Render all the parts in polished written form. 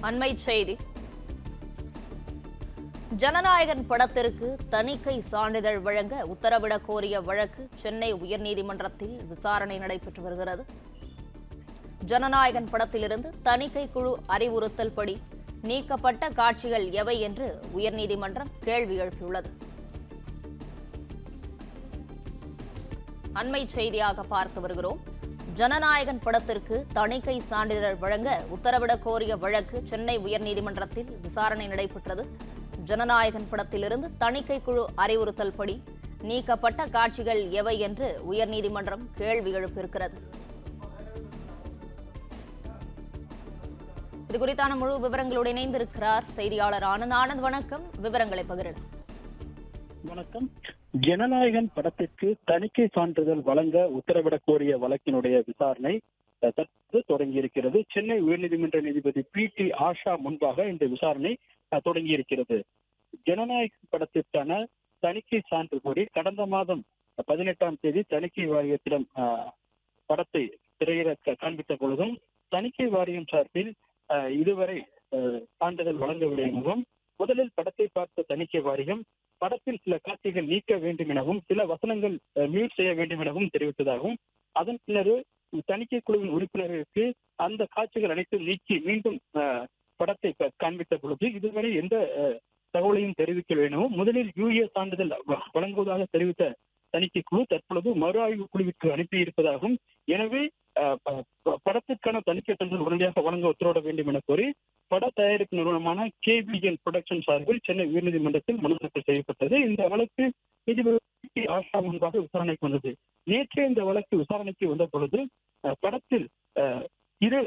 அண்மை செய்தி. ஜனநாயகன் படத்திற்கு தணிக்கை சான்றிதழ் வழங்க உத்தரவிடக் கோரிய வழக்கு சென்னை உயர்நீதிமன்றத்தில் விசாரணை நடைபெற்று வருகிறது. ஜனநாயகன் படத்திலிருந்து தணிக்கை குழு அறிவுறுத்தல் படி நீக்கப்பட்ட காட்சிகள் எவை என்று உயர்நீதிமன்றம் கேள்வி எழுப்பியுள்ளது. அண்மை செய்தியாக பார்த்து வருகிறோம். ஜனநாயகன் படத்திற்கு தணிக்கை சான்றிதழ் வழங்க உத்தரவிடக் கோரிய வழக்கு சென்னை உயர்நீதிமன்றத்தில் விசாரணை நடைபெற்றது. ஜனநாயகன் படத்திலிருந்து தணிக்கை குழு அறிவுறுத்தல் படி நீக்கப்பட்ட காட்சிகள் எவை என்று உயர்நீதிமன்றம் கேள்வி எழுப்பியிருக்கிறது. இதுகுறித்தான முழு விவரங்களோடு இணைந்திருக்கிறார் செய்தியாளர் ஆனந்த். ஆனந்த், வணக்கம். விவரங்களை பகிரலாம். வணக்கம். ஜனநாயகன் படத்திற்கு தணிக்கை சான்றிதழ் வழங்க உத்தரவிடக் கோரிய வழக்கினுடைய விசாரணை தற்போது தொடங்கியிருக்கிறது. சென்னை உயர்நீதிமன்ற நீதிபதி PT ஆஷா முன்பாக இந்த விசாரணை தொடங்கியிருக்கிறது. ஜனநாயகன் படத்திற்கான தணிக்கை சான்று கோரி கடந்த மாதம் 18ஆம் தேதி தணிக்கை வாரியத்திடம் படத்தை திரையிறக்க காண்பித்த பொழுதும் தணிக்கை வாரியம் சார்பில் இதுவரை சான்றிதழ் வழங்கவில்லை எனவும், முதலில் படத்தை பார்த்த தணிக்கை வாரியம் படத்தில் சில காட்சிகள் நீக்க வேண்டும் எனவும் சில வசனங்கள் மியூட் செய்ய வேண்டும் எனவும் தெரிவித்ததாகவும், அதன் பின்னர் தணிக்கை குழுவின் உறுப்பினர்களுக்கு அந்த காட்சிகள் அனைத்தும் நீக்கி மீண்டும் படத்தை காண்பித்த பொழுது இதுவரை எந்த தகவலையும் தெரிவிக்கவில்லை எனவும், முதலில் UA சான்றிதழ் வழங்குவதாக தெரிவித்த தணிக்கை குழு தற்பொழுது மறு ஆய்வு குழுவிற்கு அனுப்பியிருப்பதாகவும், எனவே படத்திற்கான தணிக்கை சான்றிதழ் உடனடியாக வழங்க உத்தரவிட வேண்டும் என கோரி பட தயாரிப்பு நிறுவனமான KBN புரொடக்ஷன் சார்பில் சென்னை உயர்நீதிமன்றத்தில் மனு தாக்கல் செய்யப்பட்டது. இந்த வழக்கு நீதிபதி ஆஷா முன்பாக விசாரணைக்கு வந்தது. நேற்றே இந்த வழக்கு விசாரணைக்கு வந்த பொழுது படத்தில் இரு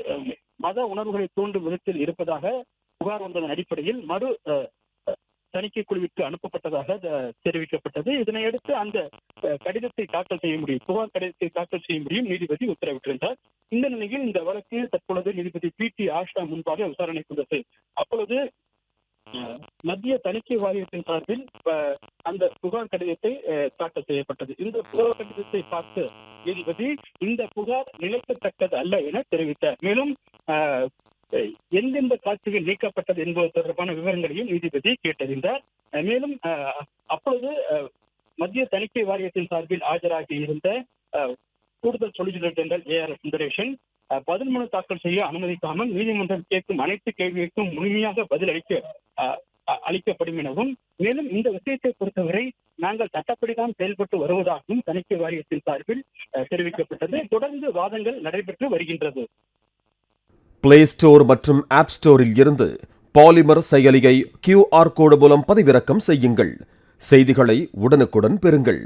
மத உணர்வுகளை தூண்டும் விதத்தில் இருப்பதாக புகார் வந்ததன் அடிப்படையில் மறு தணிக்கை குழுவிற்கு அனுப்பப்பட்டதாக தெரிவிக்கப்பட்டது. இதனையடுத்து அந்த கடிதத்தை தாக்கல் செய்ய முடியும், புகார் கடிதத்தை தாக்கல் செய்ய முடியும் நீதிபதி உத்தரவிட்டிருந்தார். இந்த நிலையில் இந்த வழக்கு தற்பொழுது நீதிபதி PT ஆஷா முன்பாக விசாரணைக்கு வந்தது. அப்பொழுது மத்திய தணிக்கை வாரியத்தின் சார்பில் அந்த புகார் கடிதத்தை தாக்கல் செய்யப்பட்டது. இந்த புகார் கடிதத்தை பார்த்து நீதிபதி இந்த புகார் நிலைக்கத்தக்கது அல்ல என தெரிவித்தார். மேலும் எந்தெந்த காட்சிகள் நீக்கப்பட்டது என்பது தொடர்பான விவரங்களையும் நீதிபதி கேட்டறிந்தார். மேலும் அப்பொழுது மத்திய தணிக்கை வாரியத்தின் சார்பில் ஆஜராகி இருந்த கூடுதல் சொலிசிட்டர் ஜெனரல் AR சுந்தரேசன் பதில் மனு தாக்கல் செய்ய அனுமதிக்காமல் நீதிமன்றம் கேட்கும் அனைத்து கேள்விகளுக்கும் முழுமையாக பதில் அளிக்கப்படும் எனவும், மேலும் இந்த விஷயத்தை பொறுத்தவரை நாங்கள் சட்டப்படிதான் செயல்பட்டு வருவதாகவும் தணிக்கை வாரியத்தின் சார்பில் தெரிவிக்கப்பட்டது. தொடர்ந்து வாதங்கள் நடைபெற்று வருகின்றது. பிளே ஸ்டோர் மற்றும் ஆப் ஸ்டோரில் இருந்து பாலிமர் செயலியை QR கோடு மூலம் பதிவிறக்கம் செய்யுங்கள். செய்திகளை உடனுக்குடன் பெறுங்கள்.